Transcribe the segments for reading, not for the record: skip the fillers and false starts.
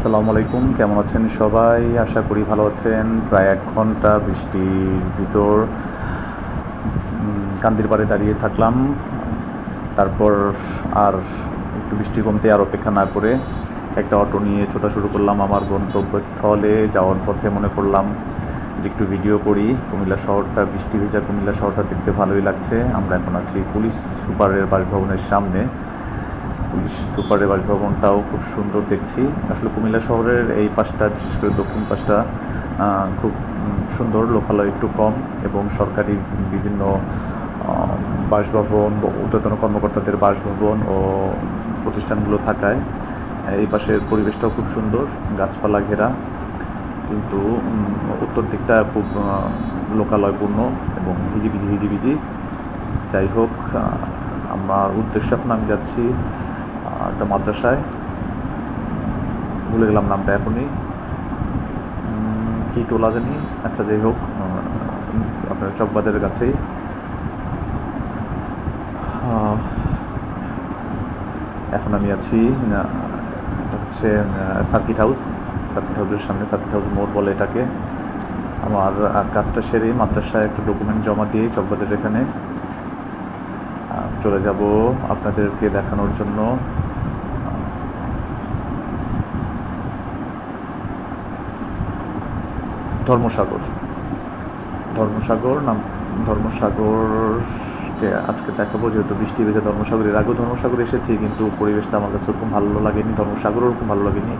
আসসালামু আলাইকুম, কেমন আছেন সবাই? আশা করি ভালো আছেন। প্রায় 1 ঘন্টা বৃষ্টির ভিতর কান্দির পাড়ে দাঁড়িয়ে থাকলাম। তারপর আর একটু বৃষ্টি কমতে আর অপেক্ষা না করে একটা অটো নিয়ে ছোটা শুরু করলাম আমার গন্তব্যস্থলে যাওয়ার পথে। মনে করলাম যে একটু ভিডিও করি। কুমিল্লা শহরটা, বৃষ্টি ভেজা কুমিল্লা শহরটা দেখতে ভালোই লাগছে। আমরা এখন আছি পুলিশ সুপারের বাসভবনের সামনে। পুলিশ সুপারের বাসভবনটাও খুব সুন্দর দেখছি। আসলে কুমিল্লা শহরের এই পাশটা, বিশেষ করে দক্ষিণ পাশটা খুব সুন্দর, লোকালয় একটু কম এবং সরকারি বিভিন্ন বাসভবন, ঊর্ধ্বতন কর্মকর্তাদের বাসভবন ও প্রতিষ্ঠানগুলো থাকায় এই পাশের পরিবেশটাও খুব সুন্দর, গাছপালা ঘেরা। কিন্তু উত্তর দিকটা খুব লোকালয়পূর্ণ এবং হিজিবিজি। যাই হোক, আমার উদ্দেশ্য এখন আমি যাচ্ছি একটা মাদ্রাসায়, ভুলে গেলাম নামটা এখনই, কি টোলা জানি। আচ্ছা, যাই হোক, আপনার চকবাজারের কাছেই। এখন আমি আছি, এটা হচ্ছে সার্কিট হাউসের সামনে। সার্কিট হাউস মোড় বলে এটাকে। আমার কাজটা সেরে মাদ্রাসায় একটা ডকুমেন্ট জমা দিয়ে চকবাজারের এখানে চলে যাব আপনাদেরকে দেখানোর জন্য। ধর্মসাগরকে আজকে দেখাবো, যেহেতু বৃষ্টি ভেজা ধর্মসাগর। এর আগেও ধর্মসাগর এসেছি, কিন্তু পরিবেশটা আমার কাছে খুব ভালো লাগেনি, ধর্মসাগরও খুব ভালো লাগেনি।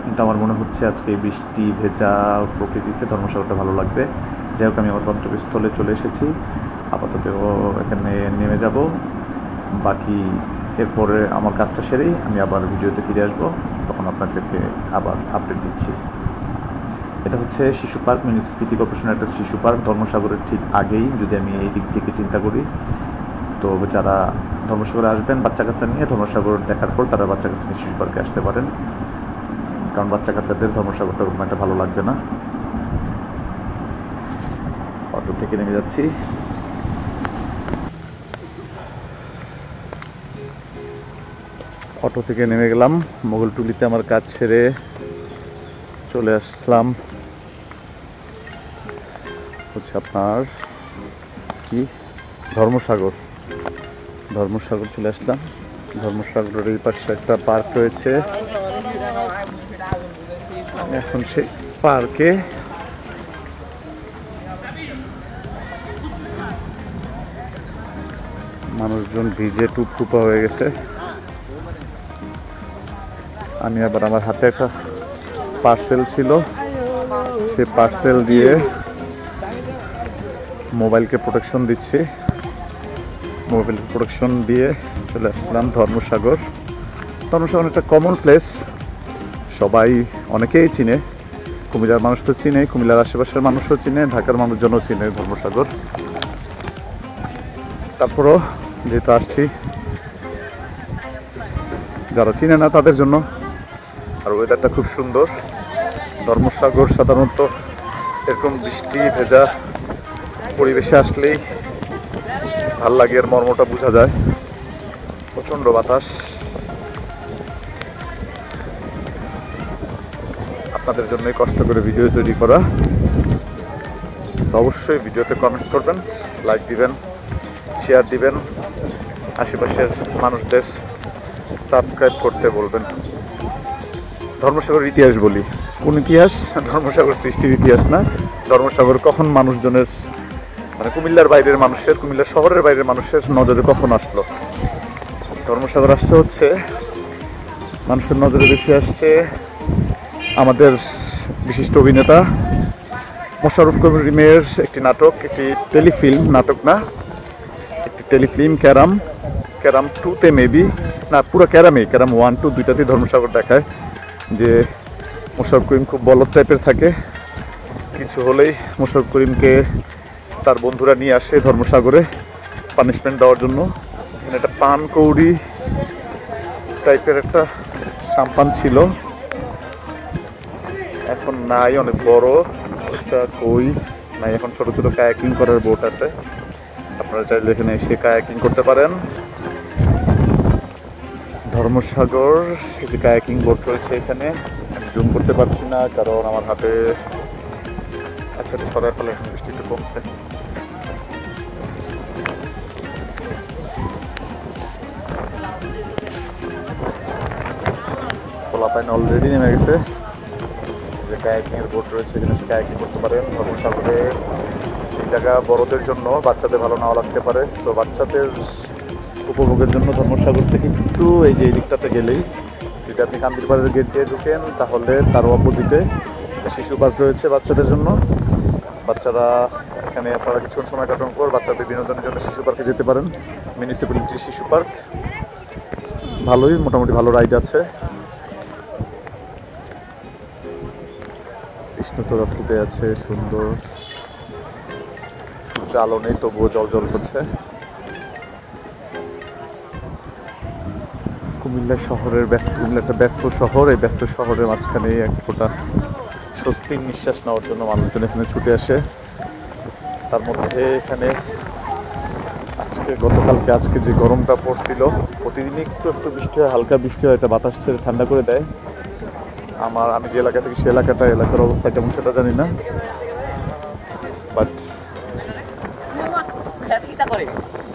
কিন্তু আমার মনে হচ্ছে আজকে বৃষ্টি ভেজা প্রকৃতিতে ধর্মসাগরটা ভালো লাগবে। যাই হোক, আমি আমার গন্তব্যস্থলে চলে এসেছি। আপাতত এখানে নেমে যাব। বাকি এরপরে আমার কাজটা সেরেই আমি আবার ভিডিওতে ফিরে আসবো, তখন আপনাদেরকে আবার আপডেট দিচ্ছি। এটা হচ্ছে শিশু পার্ক, সিটি কর্পোরেশনের একটা শিশু পার্ক, ধর্মসাগরের ঠিক আগেই। যদি আমি এই দিক থেকে চিন্তা করি, তো যারা ধর্মসাগরে আসবেন বাচ্চা কাচ্চা নিয়ে, ধর্মসাগর দেখার পর তারা বাচ্চা কাচ্চা নিয়ে শিশু পার্কে আসতে পারেন, কারণ বাচ্চা কাচ্চাদের ধর্মসাগরটা ওরকম একটা ভালো লাগবে না। অটো থেকে নেমে যাচ্ছি। অটো থেকে নেমে গেলাম, মোগলটুলিতে আমার কাজ সেরে চলে আসলাম হচ্ছে আপনার কি ধর্মসাগর চলে আসলাম। ধর্মসাগরের এই পাশে একটা পার্ক রয়েছে। এখন সেই পার্কে মানুষজন ভিজে টুপটুপা হয়ে গেছে। আমি আবার আমার হাতে একটা পার্সেল ছিল, সে পার্সেল দিয়ে মোবাইলকে প্রোটেকশন দিচ্ছি। মোবাইল প্রোটেকশন দিয়ে চলে আসলাম ধর্মসাগর। একটা কমন প্লেস, সবাই অনেকেই চিনে। কুমিল্লার মানুষ তো চিনে, কুমিল্লার আশেপাশের মানুষও চিনে, ঢাকার মানুষজনও চিনে ধর্মসাগর। তারপরও যেহেতু আসছি, যারা চিনে না তাদের জন্য। আর ওয়েদারটা খুব সুন্দর। ধর্মসাগর সাধারণত এরকম বৃষ্টি ভেজা পরিবেশে আসলেই ভাল লাগে, এর মর্মটা বোঝা যায়। প্রচণ্ড বাতাস। আপনাদের জন্যই কষ্ট করে ভিডিও তৈরি করা। অবশ্যই ভিডিওতে কমেন্টস করবেন, লাইক দিবেন, শেয়ার দিবেন, আশেপাশের মানুষদের সাবস্ক্রাইব করতে বলবেন। ধর্মসাগরের ইতিহাস বলি। কোন ইতিহাস? ধর্মসাগর সৃষ্টির ইতিহাস না। ধর্মসাগর কখন মানুষজনের, মানে কুমিল্লার বাইরের মানুষের, কুমিল্লা শহরের বাইরের মানুষের নজরে কখন আসলো? ধর্মসাগর আসছে হচ্ছে মানুষের নজরে বেশি আসছে আমাদের বিশিষ্ট অভিনেতা মোশাররফ করিমের একটি নাটক, একটি টেলিফিল্ম, নাটক না, একটি টেলিফিল্ম ক্যারাম 2-তে মেবি না, পুরো ক্যারাম 1-2 দুইটাতেই ধর্মসাগর দেখায়। যে মোশাররফ করিম খুব বলদ টাইপের থাকে, কিছু হলেই মোশাররফ করিমকে তার বন্ধুরা নিয়ে আসে ধর্মসাগরে পানিশমেন্ট দেওয়ার জন্য। এখানে একটা পান কৌড়ি টাইপের একটা সাম্পান ছিল, এখন নাই, অনেক বড়। ওটা কই নাই, এখন ছোট ছোট কায়াকিং করার বোট আছে। আপনারা চাইলে এখানে এসে কায়াকিং করতে পারেন। ধর্মসাগর, এই যে কায়াকিং বোট রয়েছে এখানে, জুম করতে পারছি না কারণ আমার হাতে আচ্ছা সরাই ফেলে এখন বৃষ্টি একটু কমছে। পোলাপাইন অলরেডি নেমে গেছে। যে কায়াকিং এর বোট রয়েছে এখানে সে কায়াকিং করতে পারেন। সাগরে এই জায়গা বড়দের জন্য, বাচ্চাদের ভালো নাও লাগতে পারে। তো বাচ্চাদের উপভোগের জন্য ধর্মসাগর থেকে একটু এই যে এই দিকটাতে গেলেই, যদি আপনি কান্দিরপাড়ের গেট দিয়ে ঢুকেন তাহলে তার অপোজিটে শিশু পার্ক রয়েছে বাচ্চাদের জন্য। বাচ্চারা এখানে আপনারা কিছুক্ষণ সময় কাটানোর পর বাচ্চাদের বিনোদনের জন্য শিশু পার্কে যেতে পারেন। মিউনিসিপ্যালিটি শিশু পার্ক ভালোই, মোটামুটি ভালো রাইড আছে। কৃষ্ণচূড়া ফুটে আছে সুন্দর, সূর্য আলো নেই তবুও জল জল করছে। কুমিল্লা শহরের কুমিল্লা একটা ব্যস্ত শহর, এই ব্যস্ত শহরের মাঝখানে এক ফোঁটা স্বস্তির নিঃশ্বাস নেওয়ার জন্য মানুষজন এখানে ছুটে আসে। তার মধ্যে এখানে গতকালকে আজকে যে গরমটা পড়ছিল, প্রতিদিনই একটু একটু বৃষ্টি হয়, হালকা বৃষ্টি হয়, এটা বাতাস ছেড়ে ঠান্ডা করে দেয়। আমি যে এলাকা থেকে সে এলাকার অবস্থা কেমন সেটা জানি না, বাট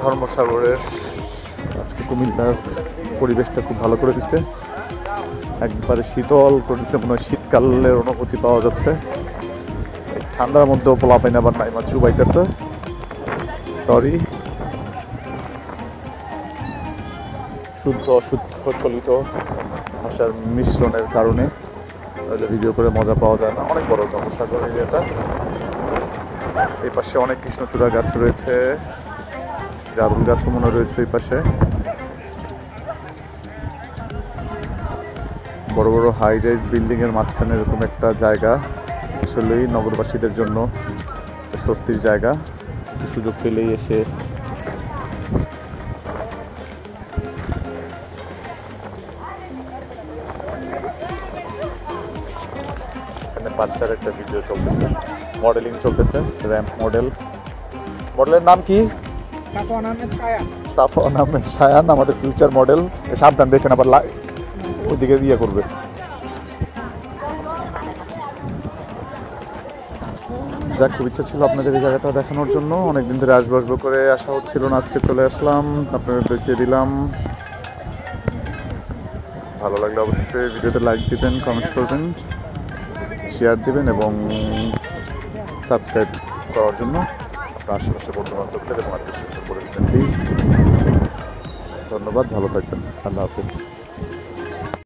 ধর্মসাগরের আজকে কুমিল্লার পরিবেশটা খুব ভালো করে দিচ্ছে, একবারে শীতল করে দিচ্ছে, মনে হয় শীতকালের অনুভূতি পাওয়া যাচ্ছে। ঠান্ডার মধ্যেও পোলাপাইন আবার নাইমা চুবাইতেছে, সরি। শুদ্ধ অশুদ্ধ চলিত ভাষার মিশ্রণের কারণে ভিডিও করে মজা পাওয়া যায় না। অনেক বড় ধর্মসাগর এরিয়াটা। এই পাশে অনেক কৃষ্ণচূড়া গাছ রয়েছে, জারুল গাছ মনে রয়েছে এই পাশে। বড় বড় হাই রাইজ বিল্ডিং এর মাঝখানে এরকম একটা জায়গা আসলেই নগরবাসীদের জন্য স্বস্তির জায়গা। সুযোগ পেলেই এসে বাচ্চার একটা ভিডিও চলতেছে, মডেলিং চলতেছে, র্যাম্প মডেলের নাম কি? সাফওয়ান আহমেদ সায়ান, আমাদের ফিউচার মডেল। সাবধান দেখেন আবার ওইদিকে ইয়ে করবে। যাক, খুব ইচ্ছা ছিল আপনাদের এই জায়গাটা দেখানোর জন্য, অনেকদিন ধরে আসবো করে আসা হচ্ছিল না, আজকে চলে আসলাম, আপনাদের দেখিয়ে দিলাম। ভালো লাগলে অবশ্যই ভিডিওতে লাইক দিবেন, কমেন্ট করবেন, শেয়ার দিবেন এবং সাবস্ক্রাইব করার জন্য আপনার আশেপাশে বন্ধু বান্ধবদের এবং আত্মীয় করে দিচ্ছেন প্লিজ। ধন্যবাদ, ভালো থাকবেন, আল্লাহ হাফিজ।